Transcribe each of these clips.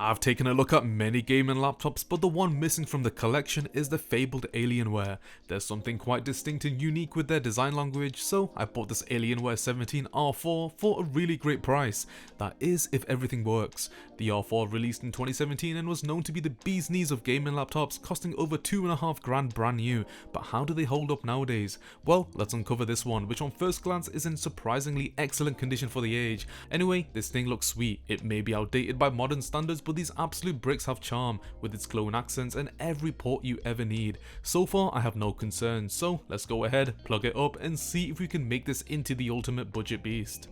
I've taken a look at many gaming laptops, but the one missing from the collection is the fabled Alienware. There's something quite distinct and unique with their design language, so I bought this Alienware 17R4 for a really great price. That is, if everything works. The R4 released in 2017 and was known to be the bee's knees of gaming laptops, costing over $2.5 grand brand new, but how do they hold up nowadays? Well, let's uncover this one, which on first glance is in surprisingly excellent condition for the age. Anyway, this thing looks sweet. It may be outdated by modern standards, but these absolute bricks have charm, with its glowing accents and every port you ever need. So far I have no concerns, so let's go ahead, plug it up and see if we can make this into the ultimate budget beast.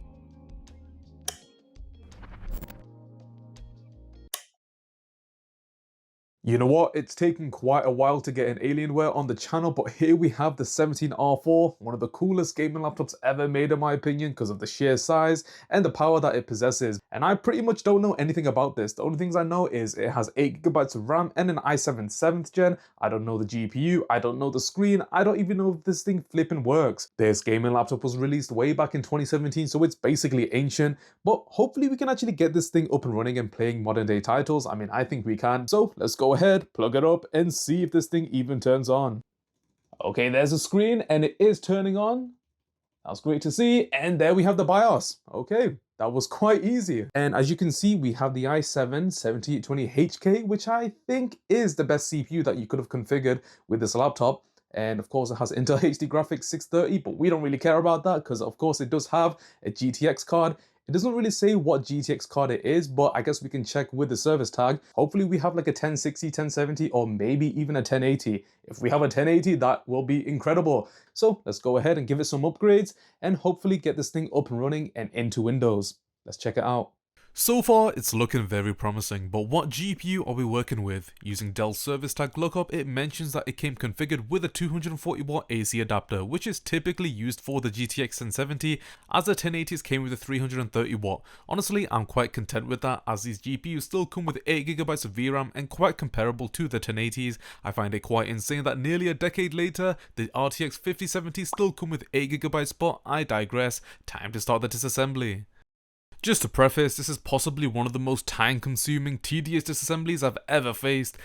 You know what, it's taken quite a while to get an Alienware on the channel, but here we have the 17R4, one of the coolest gaming laptops ever made in my opinion because of the sheer size and the power that it possesses. And I pretty much don't know anything about this. The only things I know is it has 8GB of RAM and an i7 7th gen. I don't know the GPU, I don't know the screen, I don't even know if this thing flipping works. This gaming laptop was released way back in 2017, so it's basically ancient, but hopefully we can actually get this thing up and running and playing modern day titles. I mean, I think we can. So let's go ahead, plug it up and see if this thing even turns on. Okay, there's a screen and it is turning on. That's great to see. And there we have the BIOS. Okay, that was quite easy. And as you can see, we have the i7 7820HK, which I think is the best CPU that you could have configured with this laptop. And of course it has Intel HD graphics 630, but we don't really care about that because of course it does have a GTX card. It doesn't really say what GTX card it is, but I guess we can check with the service tag. Hopefully we have like a 1060, 1070, or maybe even a 1080. If we have a 1080, that will be incredible. So let's go ahead and give it some upgrades and hopefully get this thing up and running and into Windows. Let's check it out. So far, it's looking very promising, but what GPU are we working with? Using Dell service tag lookup, it mentions that it came configured with a 240W AC adapter, which is typically used for the GTX 1070, as the 1080s came with a 330W. Honestly, I'm quite content with that, as these GPUs still come with 8GB of VRAM and quite comparable to the 1080s. I find it quite insane that nearly a decade later, the RTX 5070 still come with 8GB, but I digress. Time to start the disassembly. Just to preface, this is possibly one of the most time-consuming, tedious disassemblies I've ever faced.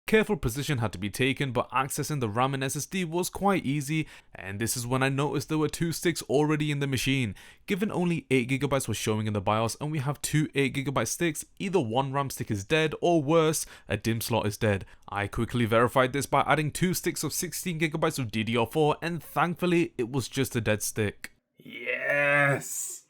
Careful precision had to be taken, but accessing the RAM and SSD was quite easy, and this is when I noticed there were two sticks already in the machine. Given only 8GB was showing in the BIOS and we have two 8GB sticks, either one RAM stick is dead or worse, a DIMM slot is dead. I quickly verified this by adding two sticks of 16GB of DDR4 and thankfully it was just a dead stick. Yes!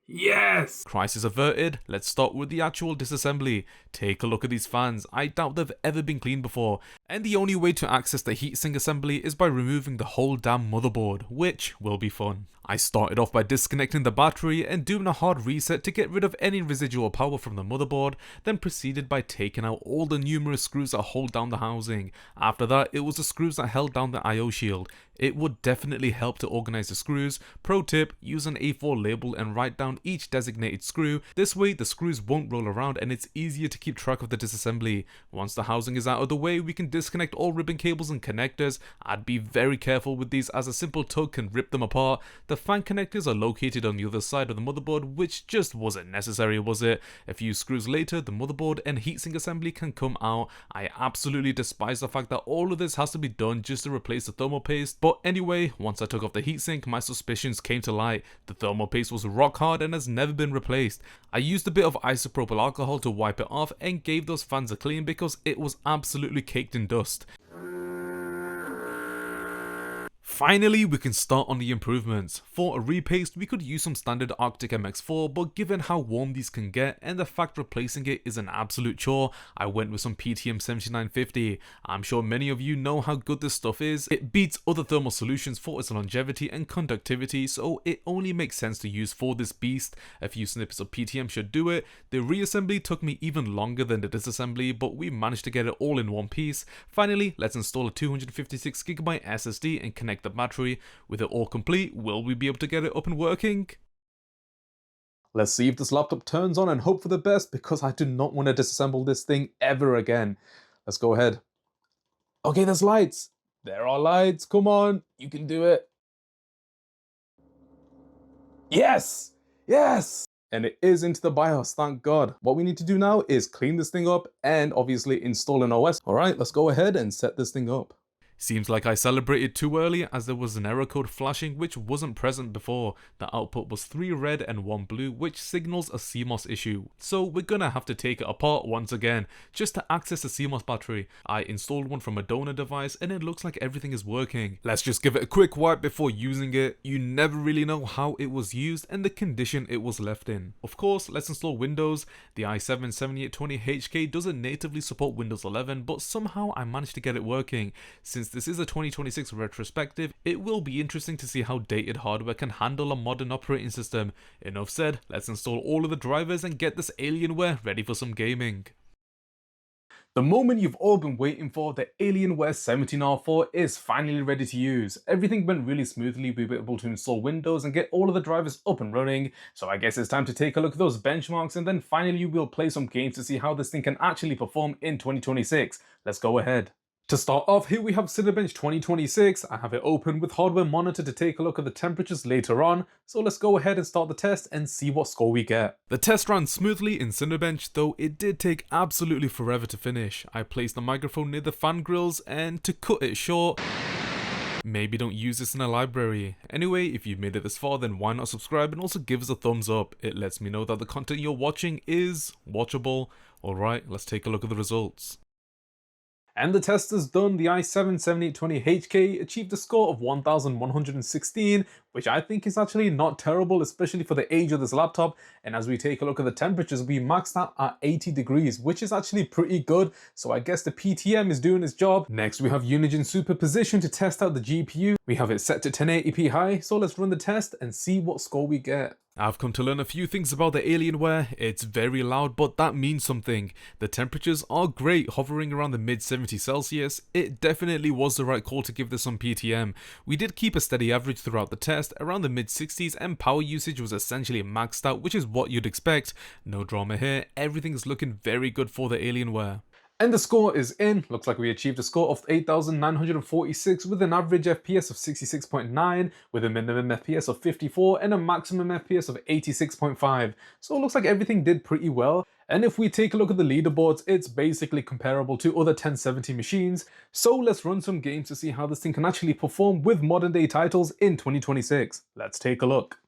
Yes! Crisis averted. Let's start with the actual disassembly. Take a look at these fans. I doubt they've ever been cleaned before. And the only way to access the heatsink assembly is by removing the whole damn motherboard, which will be fun. I started off by disconnecting the battery and doing a hard reset to get rid of any residual power from the motherboard, then proceeded by taking out all the numerous screws that hold down the housing. After that, it was the screws that held down the I/O shield. It would definitely help to organize the screws. Pro tip, use an A4 label and write down each designated screw. This way the screws won't roll around and it's easier to keep track of the disassembly. Once the housing is out of the way, we can disconnect all ribbon cables and connectors. I'd be very careful with these as a simple tug can rip them apart. The fan connectors are located on the other side of the motherboard, which just wasn't necessary, was it? A few screws later, the motherboard and heatsink assembly can come out. I absolutely despise the fact that all of this has to be done just to replace the thermal paste, but anyway, once I took off the heatsink, my suspicions came to light. The thermal paste was rock hard and has never been replaced. I used a bit of isopropyl alcohol to wipe it off and gave those fans a clean because it was absolutely caked in dust. Finally, we can start on the improvements. For a repaste, we could use some standard Arctic MX4, but given how warm these can get and the fact replacing it is an absolute chore, I went with some PTM 7950. I'm sure many of you know how good this stuff is. It beats other thermal solutions for its longevity and conductivity, so it only makes sense to use for this beast. A few snippets of PTM should do it. The reassembly took me even longer than the disassembly, but we managed to get it all in one piece. Finally, let's install a 256GB SSD and connect the battery. With it all complete, will we be able to get it up and working? Let's see if this laptop turns on and hope for the best, because I do not want to disassemble this thing ever again. Let's go ahead. Okay, there's lights. There are lights. Come on, you can do it. Yes! Yes! And it is into the BIOS, thank God. What we need to do now is clean this thing up and obviously install an OS. All right, let's go ahead and set this thing up. Seems like I celebrated too early as there was an error code flashing which wasn't present before. The output was 3 red and 1 blue, which signals a CMOS issue. So we're gonna have to take it apart once again just to access the CMOS battery. I installed one from a donor device and it looks like everything is working. Let's just give it a quick wipe before using it. You never really know how it was used and the condition it was left in. Of course, let's install Windows. The i7-7820HK doesn't natively support Windows 11, but somehow I managed to get it working. Since this is a 2026 retrospective, it will be interesting to see how dated hardware can handle a modern operating system. Enough said, let's install all of the drivers and get this Alienware ready for some gaming. The moment you've all been waiting for, the Alienware 17R4 is finally ready to use. Everything went really smoothly, we were able to install Windows and get all of the drivers up and running, so I guess it's time to take a look at those benchmarks and then finally we'll play some games to see how this thing can actually perform in 2026. Let's go ahead. To start off, here we have Cinebench 2026. I have it open with hardware monitor to take a look at the temperatures later on, so let's go ahead and start the test and see what score we get. The test ran smoothly in Cinebench, though it did take absolutely forever to finish. I placed the microphone near the fan grills and to cut it short, maybe don't use this in a library. Anyway, if you've made it this far, then why not subscribe and also give us a thumbs up. It lets me know that the content you're watching is watchable. Alright, let's take a look at the results. And the test is done. The i7-7820HK achieved a score of 1116, which I think is actually not terrible, especially for the age of this laptop. And as we take a look at the temperatures, we maxed out at 80 degrees, which is actually pretty good. So I guess the PTM is doing its job. Next, we have Unigine Superposition to test out the GPU. We have it set to 1080p high. So let's run the test and see what score we get. I've come to learn a few things about the Alienware. It's very loud, but that means something. The temperatures are great, hovering around the mid 70 Celsius. It definitely was the right call to give this some PTM. We did keep a steady average throughout the test, around the mid 60s, and power usage was essentially maxed out, which is what you'd expect. No drama here, everything's looking very good for the Alienware. And the score is in. Looks like we achieved a score of 8,946 with an average FPS of 66.9, with a minimum FPS of 54 and a maximum FPS of 86.5. So it looks like everything did pretty well. And if we take a look at the leaderboards, it's basically comparable to other 1070 machines. So let's run some games to see how this thing can actually perform with modern day titles in 2026. Let's take a look.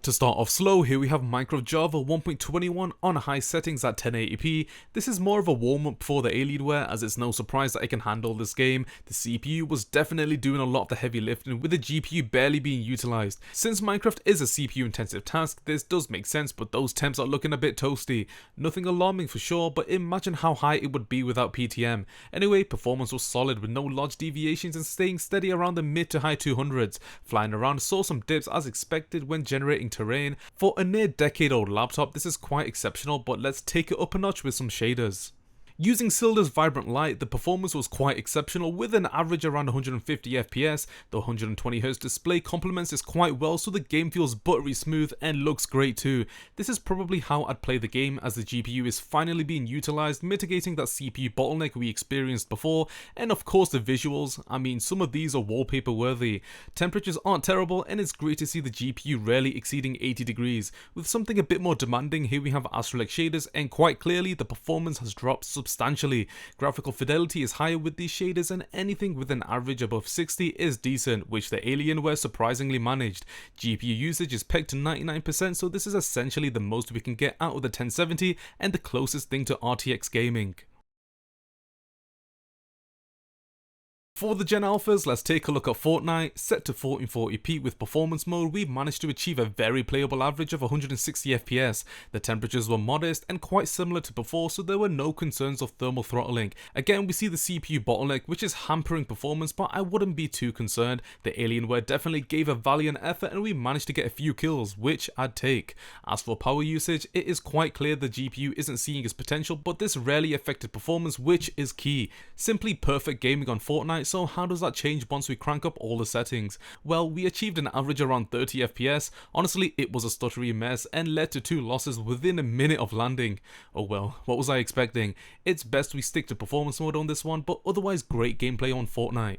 To start off slow, here we have Minecraft Java 1.21 on high settings at 1080p. This is more of a warm up for the Alienware, as it's no surprise that it can handle this game. The CPU was definitely doing a lot of the heavy lifting, with the GPU barely being utilized. Since Minecraft is a CPU intensive task, this does make sense, but those temps are looking a bit toasty. Nothing alarming for sure, but imagine how high it would be without PTM. Anyway, performance was solid with no large deviations and staying steady around the mid to high 200s. Flying around saw some dips as expected when generating terrain. For a near decade old laptop, this is quite exceptional, but let's take it up a notch with some shaders. Using Silda's Vibrant Light, the performance was quite exceptional with an average around 150 FPS. The 120Hz display complements this quite well, so the game feels buttery smooth and looks great too. This is probably how I'd play the game, as the GPU is finally being utilized, mitigating that CPU bottleneck we experienced before. And of course the visuals, I mean some of these are wallpaper worthy. Temperatures aren't terrible and it's great to see the GPU rarely exceeding 80 degrees. With something a bit more demanding, here we have Astrolec shaders, and quite clearly the performance has dropped substantially. Graphical fidelity is higher with these shaders, and anything with an average above 60 is decent, which the Alienware surprisingly managed. GPU usage is pegged to 99%, so this is essentially the most we can get out of the 1070 and the closest thing to RTX gaming. For the Gen Alphas, let's take a look at Fortnite. Set to 1440p with performance mode, we've managed to achieve a very playable average of 160 FPS. The temperatures were modest and quite similar to before, so there were no concerns of thermal throttling. Again, we see the CPU bottleneck, which is hampering performance, but I wouldn't be too concerned. The Alienware definitely gave a valiant effort and we managed to get a few kills, which I'd take. As for power usage, it is quite clear the GPU isn't seeing its potential, but this rarely affected performance, which is key. Simply perfect gaming on Fortnite. So how does that change once we crank up all the settings? Well, we achieved an average around 30 FPS. Honestly, it was a stuttery mess and led to 2 losses within a minute of landing. Oh well, what was I expecting? It's best we stick to performance mode on this one, but otherwise great gameplay on Fortnite.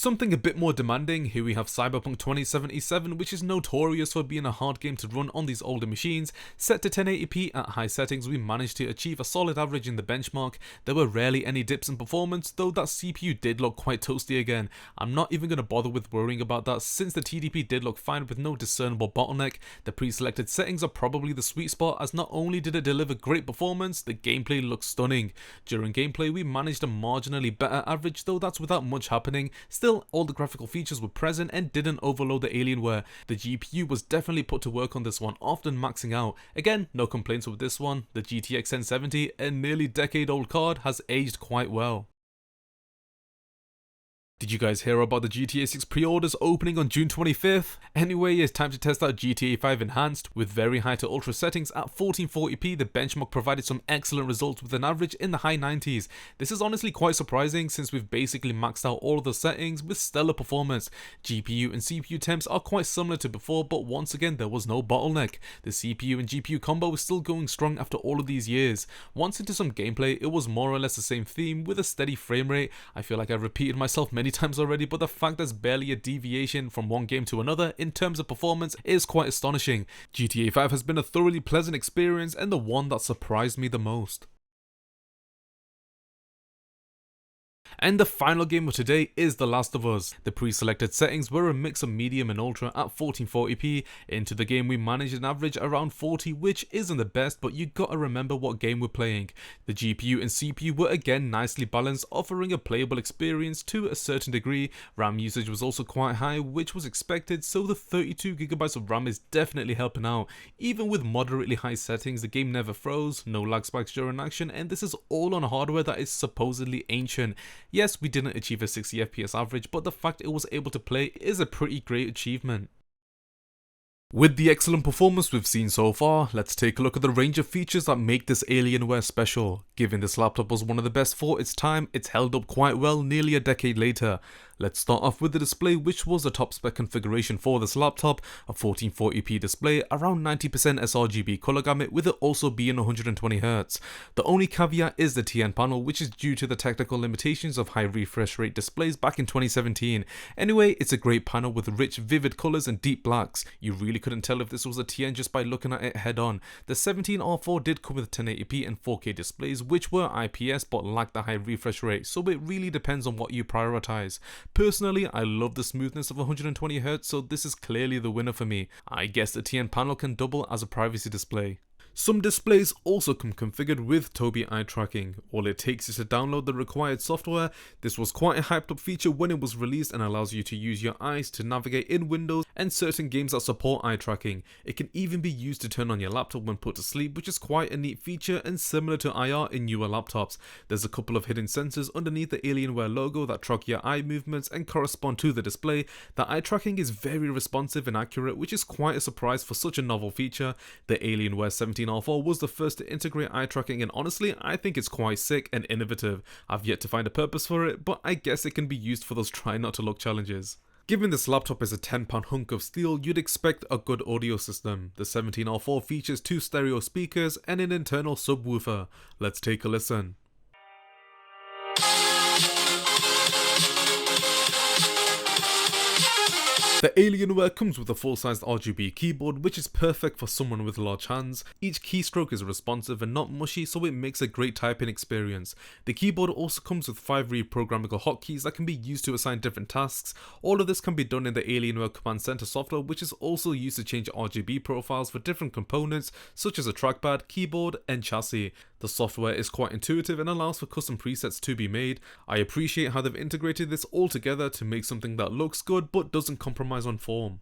Something a bit more demanding, here we have Cyberpunk 2077, which is notorious for being a hard game to run on these older machines. Set to 1080p at high settings, we managed to achieve a solid average in the benchmark. There were rarely any dips in performance, though that CPU did look quite toasty again. I'm not even going to bother with worrying about that since the TDP did look fine with no discernible bottleneck. The pre-selected settings are probably the sweet spot, as not only did it deliver great performance, the gameplay looks stunning. During gameplay we managed a marginally better average, though that's without much happening. Still, all the graphical features were present and didn't overload the Alienware. The GPU was definitely put to work on this one, often maxing out. Again, no complaints with this one. The GTX 1070, a nearly decade-old card, has aged quite well. Did you guys hear about the GTA 6 pre-orders opening on June 25th? Anyway, it's time to test out GTA 5 Enhanced. With very high to ultra settings at 1440p, the benchmark provided some excellent results with an average in the high 90s. This is honestly quite surprising since we've basically maxed out all of the settings with stellar performance. GPU and CPU temps are quite similar to before, but once again there was no bottleneck. The CPU and GPU combo is still going strong after all of these years. Once into some gameplay, it was more or less the same theme with a steady frame rate. I feel like I've repeated myself many times already, but the fact there's barely a deviation from one game to another in terms of performance is quite astonishing. GTA 5 has been a thoroughly pleasant experience and the one that surprised me the most. And the final game of today is The Last of Us. The pre-selected settings were a mix of medium and ultra at 1440p. Into the game we managed an average around 40, which isn't the best, but you gotta remember what game we're playing. The GPU and CPU were again nicely balanced, offering a playable experience to a certain degree. RAM usage was also quite high, which was expected, so the 32GB of RAM is definitely helping out. Even with moderately high settings, the game never froze, no lag spikes during action, and this is all on hardware that is supposedly ancient. Yes, we didn't achieve a 60fps average, but the fact it was able to play is a pretty great achievement. With the excellent performance we've seen so far, let's take a look at the range of features that make this Alienware special. Given this laptop was one of the best for its time, it's held up quite well nearly a decade later. Let's start off with the display, which was the top spec configuration for this laptop, a 1440p display, around 90% sRGB color gamut, with it also being 120Hz. The only caveat is the TN panel, which is due to the technical limitations of high refresh rate displays back in 2017. Anyway, it's a great panel with rich, vivid colors and deep blacks. You really couldn't tell if this was a TN just by looking at it head on. The 17R4 did come with 1080p and 4K displays, which were IPS but lacked the high refresh rate, so it really depends on what you prioritize. Personally, I love the smoothness of 120Hz, so this is clearly the winner for me. I guess the TN panel can double as a privacy display. Some displays also come configured with Tobii eye tracking. All it takes is to download the required software. This was quite a hyped up feature when it was released and allows you to use your eyes to navigate in Windows and certain games that support eye tracking. It can even be used to turn on your laptop when put to sleep, which is quite a neat feature and similar to IR in newer laptops. There's a couple of hidden sensors underneath the Alienware logo that track your eye movements and correspond to the display. The eye tracking is very responsive and accurate, which is quite a surprise for such a novel feature. The Alienware 17R4 was the first to integrate eye tracking, and honestly I think it's quite sick and innovative. I've yet to find a purpose for it, but I guess it can be used for those try not to look challenges. Given this laptop is a 10-pound hunk of steel, you'd expect a good audio system. The 17R4 features 2 stereo speakers and an internal subwoofer. Let's take a listen. The Alienware comes with a full-sized RGB keyboard, which is perfect for someone with large hands. Each keystroke is responsive and not mushy, so it makes a great typing experience. The keyboard also comes with 5 reprogrammable hotkeys that can be used to assign different tasks. All of this can be done in the Alienware Command Center software, which is also used to change RGB profiles for different components, such as a trackpad, keyboard, and chassis. The software is quite intuitive and allows for custom presets to be made. I appreciate how they've integrated this all together to make something that looks good but doesn't compromise on form.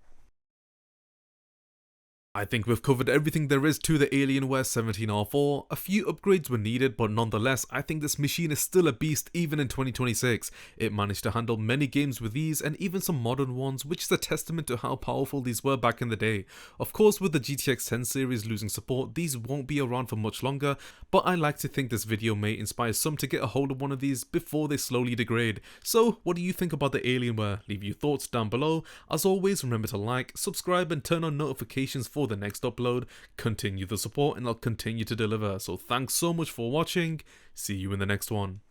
I think we've covered everything there is to the Alienware 17R4. A few upgrades were needed, but nonetheless, I think this machine is still a beast even in 2026. It managed to handle many games with ease and even some modern ones, which is a testament to how powerful these were back in the day. Of course, with the GTX 10 series losing support, these won't be around for much longer, but I like to think this video may inspire some to get a hold of one of these before they slowly degrade. So, what do you think about the Alienware? Leave your thoughts down below. As always, remember to like, subscribe, and turn on notifications for the next upload. Continue the support and I'll continue to deliver. So thanks so much for watching. See you in the next one.